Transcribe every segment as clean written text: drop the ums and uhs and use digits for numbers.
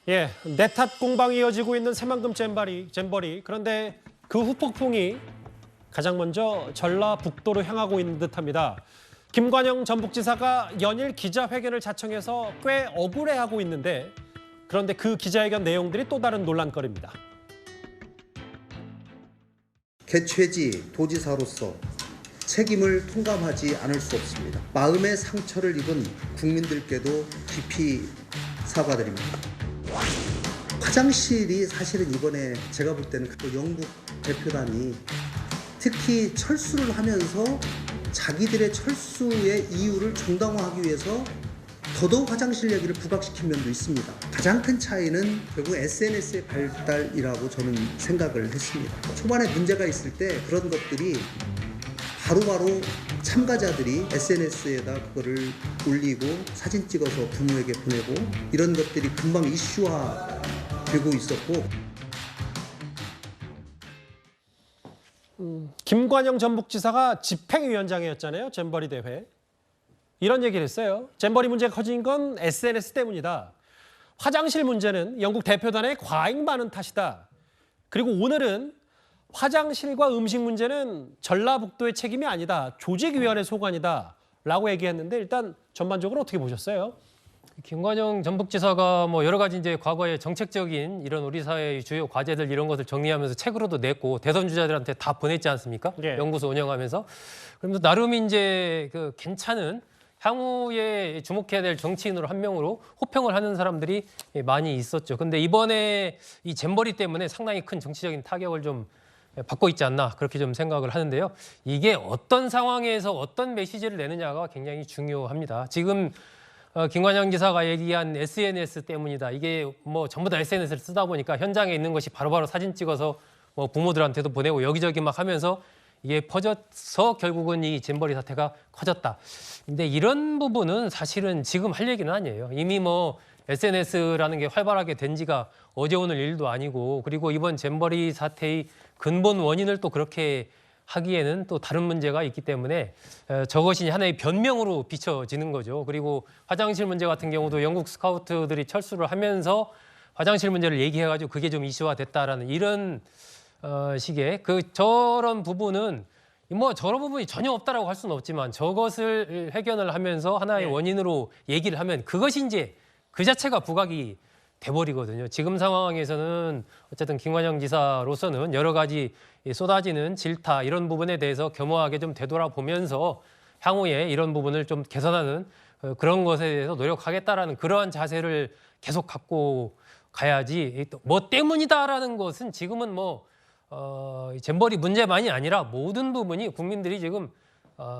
예, 내탓 공방이 이어지고 있는 새만금 잼버리. 그런데 그 후폭풍이 가장 먼저 전라북도로 향하고 있는 듯합니다. 김관영 전북지사가 연일 기자회견을 자청해서 꽤 억울해하고 있는데 그런데 그 기자회견 내용들이 또 다른 논란거리입니다. 개최지 도지사로서 책임을 통감하지 않을 수 없습니다. 마음의 상처를 입은 국민들께도 깊이 사과드립니다. 화장실이 사실은 이번에 제가 볼 때는 그 영국 대표단이 특히 철수를 하면서 자기들의 철수의 이유를 정당화하기 위해서 더더욱 화장실 얘기를 부각시킨 면도 있습니다. 가장 큰 차이는 결국 SNS의 발달이라고 저는 생각을 했습니다. 초반에 문제가 있을 때 그런 것들이 바로바로 참가자들이 SNS에다 그거를 올리고 사진 찍어서 부모에게 보내고 이런 것들이 금방 이슈화 되고 있었고 김관영 전북지사가 집행위원장이었잖아요. 잼버리 대회. 이런 얘기를 했어요. 잼버리 문제가 커진 건 SNS 때문이다. 화장실 문제는 영국 대표단의 과잉 반응 탓이다. 그리고 오늘은 화장실과 음식 문제는 전라북도의 책임이 아니다. 조직위원회 소관이다. 라고 얘기했는데 일단 전반적으로 어떻게 보셨어요? 김관영 전북지사가 뭐 여러 가지 이제 과거의 정책적인 이런 우리 사회의 주요 과제들 이런 것을 정리하면서 책으로도 냈고 대선 주자들한테 다 보냈지 않습니까? 예. 연구소 운영하면서. 그러면서 나름 이제 그 괜찮은 향후에 주목해야 될 정치인으로 한 명으로 호평을 하는 사람들이 많이 있었죠. 근데 이번에 이 잼버리 때문에 상당히 큰 정치적인 타격을 좀 받고 있지 않나 그렇게 좀 생각을 하는데요. 이게 어떤 상황에서 어떤 메시지를 내느냐가 굉장히 중요합니다. 지금 김관영 기사가 얘기한 SNS 때문이다. 이게 뭐 전부 다 SNS를 쓰다 보니까 현장에 있는 것이 바로바로 사진 찍어서 뭐 부모들한테도 보내고 여기저기 막 하면서 이게 퍼져서 결국은 이 잼버리 사태가 커졌다. 근데 이런 부분은 사실은 지금 할 얘기는 아니에요. 이미 뭐 SNS라는 게 활발하게 된 지가 어제 오늘 일도 아니고 그리고 이번 잼버리 사태의 근본 원인을 또 그렇게 하기에는 또 다른 문제가 있기 때문에 저것이 하나의 변명으로 비춰지는 거죠. 그리고 화장실 문제 같은 경우도 영국 스카우트들이 철수를 하면서 화장실 문제를 얘기해가지고 그게 좀 이슈화됐다라는 이런 식의 저런 부분은 뭐 저런 부분이 전혀 없다라고 할 수는 없지만 저것을 해결을 하면서 하나의 원인으로 얘기를 하면 그것이 이제 그 자체가 부각이 돼버리거든요. 지금 상황에서는 어쨌든 김관영 지사로서는 여러 가지 쏟아지는 질타 이런 부분에 대해서 겸허하게 좀 되돌아보면서 향후에 이런 부분을 좀 개선하는 그런 것에 대해서 노력하겠다라는 그러한 자세를 계속 갖고 가야지 뭐 때문이다라는 것은 지금은 뭐 잼버리 문제만이 아니라 모든 부분이 국민들이 지금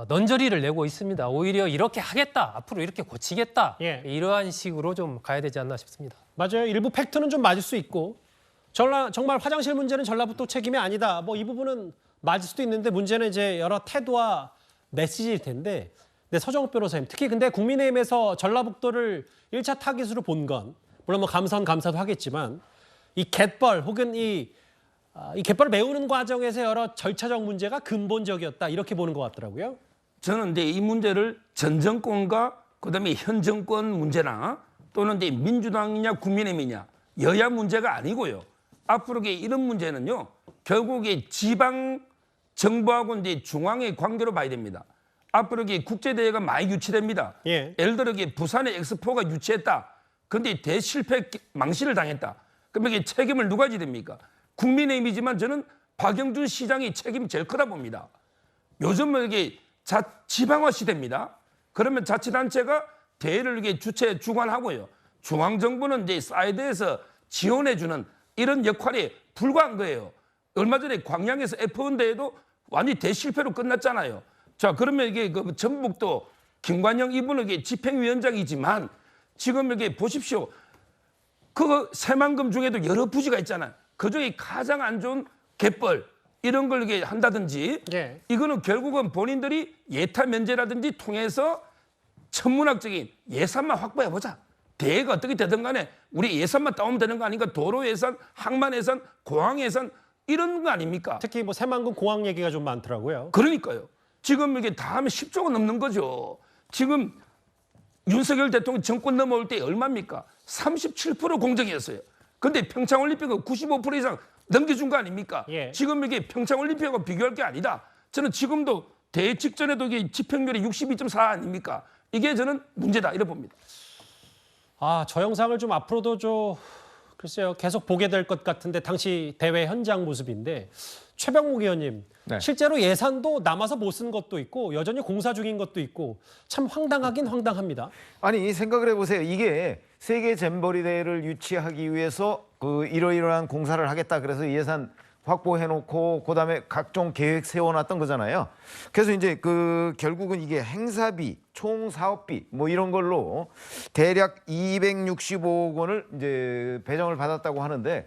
넌저리를 내고 있습니다. 오히려 이렇게 하겠다, 앞으로 이렇게 고치겠다 이러한 식으로 좀 가야 되지 않나 싶습니다. 맞아요. 일부 팩트는 좀 맞을 수 있고 정말 화장실 문제는 전라북도 책임이 아니다. 뭐 이 부분은 맞을 수도 있는데 문제는 이제 여러 태도와 메시지일 텐데 근데 서정욱 변호사님 특히 근데 국민의힘에서 전라북도를 1차 타깃으로 본 건 물론 뭐 감사도 하겠지만 이 갯벌 혹은 이 갯벌을 메우는 과정에서 여러 절차적 문제가 근본적이었다 이렇게 보는 것 같더라고요. 저는 근데 이 문제를 전 정권과 그다음에 현 정권 문제나 또는 이제 민주당이냐 국민의힘이냐 여야 문제가 아니고요. 앞으로 이런 문제는요. 결국에 지방 정부하고 이제 중앙의 관계로 봐야 됩니다. 앞으로 국제 대회가 많이 유치됩니다. 예를 들어 부산의 엑스포가 유치했다. 그런데 대실패 망신을 당했다. 그러면 이게 책임을 누가 져야 됩니까? 국민의힘이지만 저는 박영준 시장이 책임이 제일 크다 봅니다. 요즘은 이게 지방화 시대입니다. 그러면 자치단체가 대회를 이게 주관하고요. 중앙정부는 이제 사이드에서 지원해주는 이런 역할에 불과한 거예요. 얼마 전에 광양에서 F1 대회도 완전히 대실패로 끝났잖아요. 자, 그러면 이게 전북도 김관영 이분은 이게 집행위원장이지만 지금 여기 보십시오. 그 새만금 중에도 여러 부지가 있잖아요. 그중에 가장 안 좋은 갯벌 이런 걸 이렇게 한다든지 이거는 결국은 본인들이 예타 면제라든지 통해서 천문학적인 예산만 확보해보자. 대회가 어떻게 되든 간에 우리 예산만 따오면 되는 거 아닌가? 도로 예산, 항만 예산, 공항 예산 이런 거 아닙니까? 특히 뭐 새만금 공항 얘기가 좀 많더라고요. 그러니까요. 지금 이게 다 하면 10조가 넘는 거죠. 지금 윤석열 대통령 정권 넘어올 때 얼마입니까? 37% 공정이었어요. 근데 평창올림픽은 95% 이상 넘겨준 거 아닙니까? 예. 지금 이게 평창올림픽하고 비교할 게 아니다. 저는 지금도 대회 직전에도 이게 집행률이 62.4 아닙니까? 이게 저는 문제다 이렇게 봅니다. 아, 저 영상을 좀 앞으로도 글쎄요, 계속 보게 될 것 같은데 당시 대회 현장 모습인데 최병욱 의원님, 네. 실제로 예산도 남아서 못 쓴 것도 있고 여전히 공사 중인 것도 있고 참 황당하긴 황당합니다. 아니 생각을 해보세요. 이게 세계 잼버리 대회를 유치하기 위해서 그 이러이러한 공사를 하겠다. 그래서 예산 확보해놓고 그다음에 각종 계획 세워놨던 거잖아요. 그래서 이제 그 결국은 이게 행사비, 총 사업비 뭐 이런 걸로 대략 265억 원을 이제 배정을 받았다고 하는데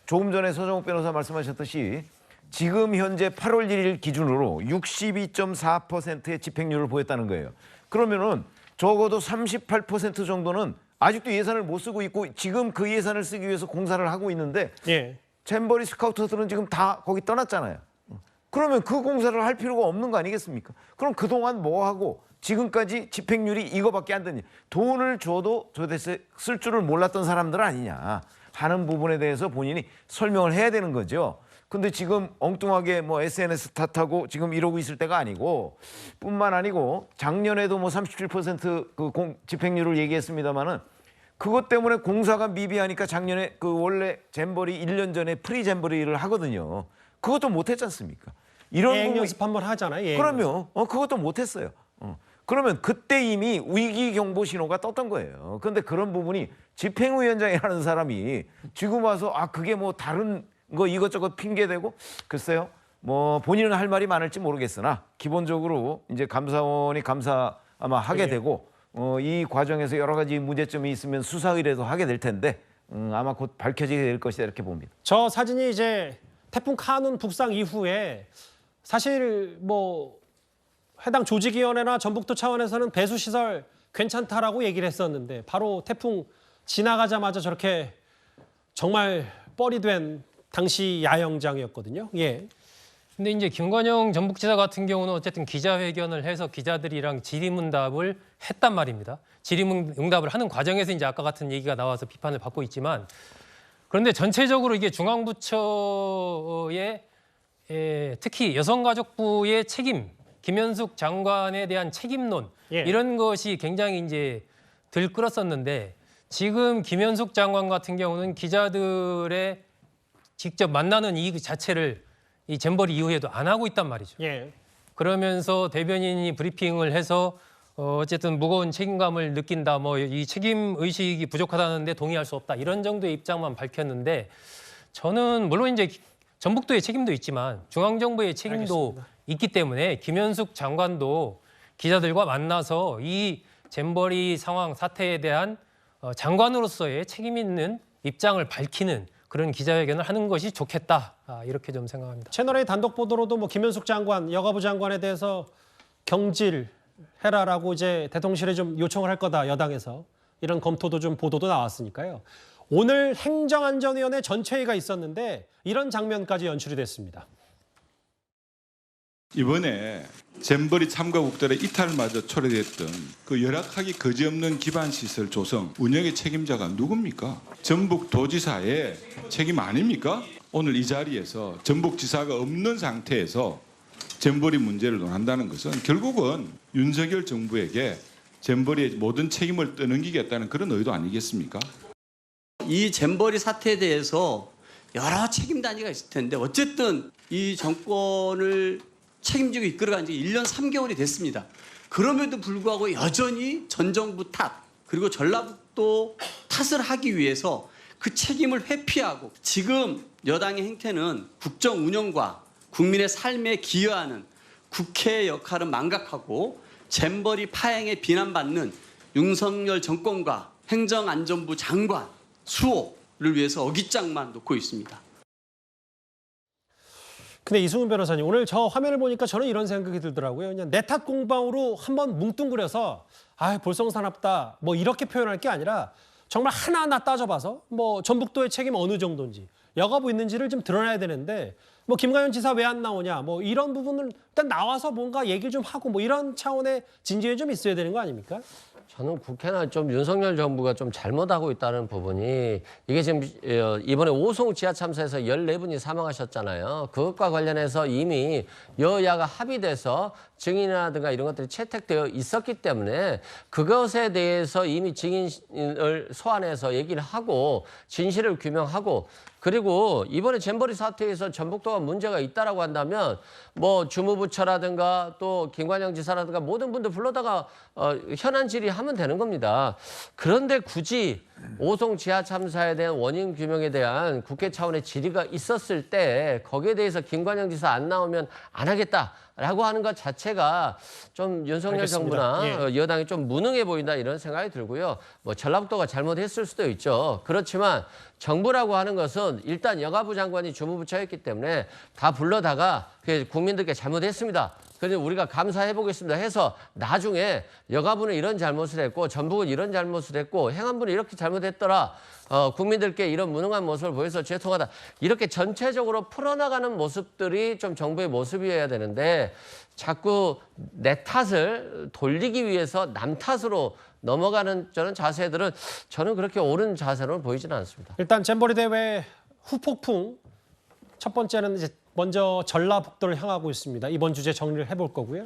조금 전에 서정욱 변호사 말씀하셨듯이 지금 현재 8월 1일 기준으로 62.4%의 집행률을 보였다는 거예요. 그러면은 적어도 38% 정도는 아직도 예산을 못 쓰고 있고 지금 그 예산을 쓰기 위해서 공사를 하고 있는데 예. 잼버리 스카우터들은 지금 다 거기 떠났잖아요. 그러면 그 공사를 할 필요가 없는 거 아니겠습니까? 그럼 그동안 뭐 하고 지금까지 집행률이 이거밖에 안 되니 돈을 줘도 도대체 쓸 줄을 몰랐던 사람들 아니냐 하는 부분에 대해서 본인이 설명을 해야 되는 거죠. 근데 지금 엉뚱하게 뭐 SNS 탓하고 지금 이러고 있을 때가 아니고 뿐만 아니고 작년에도 뭐 37% 그 집행률을 얘기했습니다마는 그것 때문에 공사가 미비하니까 작년에 그 원래 잼버리 1년 전에 프리 잼버리를 하거든요. 그것도 못했지 않습니까? 이런 예행 부분이 연습 한번 하잖아요. 예행 그러면 그것도 못했어요. 그러면 그때 이미 위기 경보 신호가 떴던 거예요. 그런데 그런 부분이 집행위원장이라는 사람이 지금 와서 그게 뭐 다른 거 이것저것 핑계대고 글쎄요. 뭐 본인은 할 말이 많을지 모르겠으나 기본적으로 이제 감사원이 감사 아마 하게 되고 이 과정에서 여러 가지 문제점이 있으면 수사 의뢰도 하게 될 텐데 아마 곧 밝혀지게 될 것이다 이렇게 봅니다. 저 사진이 이제 태풍 카눈 북상 이후에 사실 뭐 해당 조직위원회나 전북도 차원에서는 배수 시설 괜찮다라고 얘기를 했었는데 바로 태풍 지나가자마자 저렇게 정말 뻘이 된 당시 야영장이었거든요. 예. 근데 이제 김관영 전북지사 같은 경우는 어쨌든 기자회견을 해서 기자들이랑 질의응답을 했단 말입니다. 질의응답을 하는 과정에서 이제 아까 같은 얘기가 나와서 비판을 받고 있지만 그런데 전체적으로 이게 중앙부처의 특히 여성가족부의 책임, 김현숙 장관에 대한 책임론 예. 이런 것이 굉장히 이제 들끓었었는데 지금 김현숙 장관 같은 경우는 기자들의 직접 만나는 이 자체를 이 잼버리 이후에도 안 하고 있단 말이죠. 예. 그러면서 대변인이 브리핑을 해서 어쨌든 무거운 책임감을 느낀다. 뭐 이 책임 의식이 부족하다는데 동의할 수 없다. 이런 정도의 입장만 밝혔는데 저는 물론 이제 전북도의 책임도 있지만 중앙정부의 책임도 알겠습니다. 있기 때문에 김현숙 장관도 기자들과 만나서 이 잼버리 상황 사태에 대한 장관으로서의 책임 있는 입장을 밝히는 그런 기자회견을 하는 것이 좋겠다. 이렇게 좀 생각합니다. 채널A 단독 보도로도 뭐 김현숙 장관, 여가부 장관에 대해서 경질해라라고 이제 대통령실에 좀 요청을 할 거다 여당에서 이런 검토도 좀 보도도 나왔으니까요. 오늘 행정안전위원회 전체회의가 있었는데 이런 장면까지 연출이 됐습니다. 이번에 잼버리 참가국들의 이탈마저 초래됐던 그 열악하기 거지없는 기반시설 조성, 운영의 책임자가 누굽니까? 전북도지사의 책임 아닙니까? 오늘 이 자리에서 전북지사가 없는 상태에서 잼버리 문제를 논한다는 것은 결국은 윤석열 정부에게 잼버리의 모든 책임을 떠넘기겠다는 그런 의도 아니겠습니까? 이 잼버리 사태에 대해서 여러 책임 단위가 있을 텐데 어쨌든 이 정권을 책임지고 이끌어간 지 1년 3개월이 됐습니다. 그럼에도 불구하고 여전히 전 정부 탓 그리고 전라북도 탓을 하기 위해서 그 책임을 회피하고 지금 여당의 행태는 국정 운영과 국민의 삶에 기여하는 국회의 역할은 망각하고 잼버리 파행에 비난받는 윤석열 정권과 행정안전부 장관 수호를 위해서 어깃장만 놓고 있습니다. 근데 이승훈 변호사님 오늘 저 화면을 보니까 저는 이런 생각이 들더라고요. 그냥 내 탓 공방으로 한번 뭉뚱그려서 볼성사납다 뭐 이렇게 표현할 게 아니라 정말 하나하나 따져봐서 뭐 전북도의 책임 어느 정도인지 여가부 있는지를 좀 드러나야 되는데 뭐 김관현 지사 왜 안 나오냐 뭐 이런 부분을 일단 나와서 뭔가 얘기를 좀 하고 뭐 이런 차원의 진전이 좀 있어야 되는 거 아닙니까? 저는 국회나 좀 윤석열 정부가 좀 잘못하고 있다는 부분이 이게 지금 이번에 오송 지하 참사에서 14분이 사망하셨잖아요. 그것과 관련해서 이미 여야가 합의돼서 증인이라든가 이런 것들이 채택되어 있었기 때문에 그것에 대해서 이미 증인을 소환해서 얘기를 하고 진실을 규명하고 그리고 이번에 잼버리 사태에서 전북도가 문제가 있다라고 한다면 뭐 주무부처라든가 또 김관영 지사라든가 모든 분들 불러다가 현안 질의하면 되는 겁니다. 그런데 굳이 오송 지하 참사에 대한 원인 규명에 대한 국회 차원의 질의가 있었을 때 거기에 대해서 김관영 지사 안 나오면 안 하겠다라고 하는 것 자체가 좀 윤석열 알겠습니다. 정부나 여당이 좀 무능해 보인다 이런 생각이 들고요. 뭐 전라북도가 잘못했을 수도 있죠. 그렇지만 정부라고 하는 것은 일단 여가부 장관이 주무부처였기 때문에 다 불러다가 국민들께 잘못했습니다. 그래서 우리가 감사해 보겠습니다 해서 나중에 여가부는 이런 잘못을 했고 전북은 이런 잘못을 했고 행안부는 이렇게 잘못했더라. 국민들께 이런 무능한 모습을 보여서 죄송하다. 이렇게 전체적으로 풀어나가는 모습들이 좀 정부의 모습이어야 되는데 자꾸 내 탓을 돌리기 위해서 남 탓으로 넘어가는 저런 자세들은 저는 그렇게 옳은 자세로 보이지는 않습니다. 일단 잼버리 대회 후폭풍 첫 번째는 이제 먼저 전라북도를 향하고 있습니다. 이번 주제 정리를 해볼 거고요.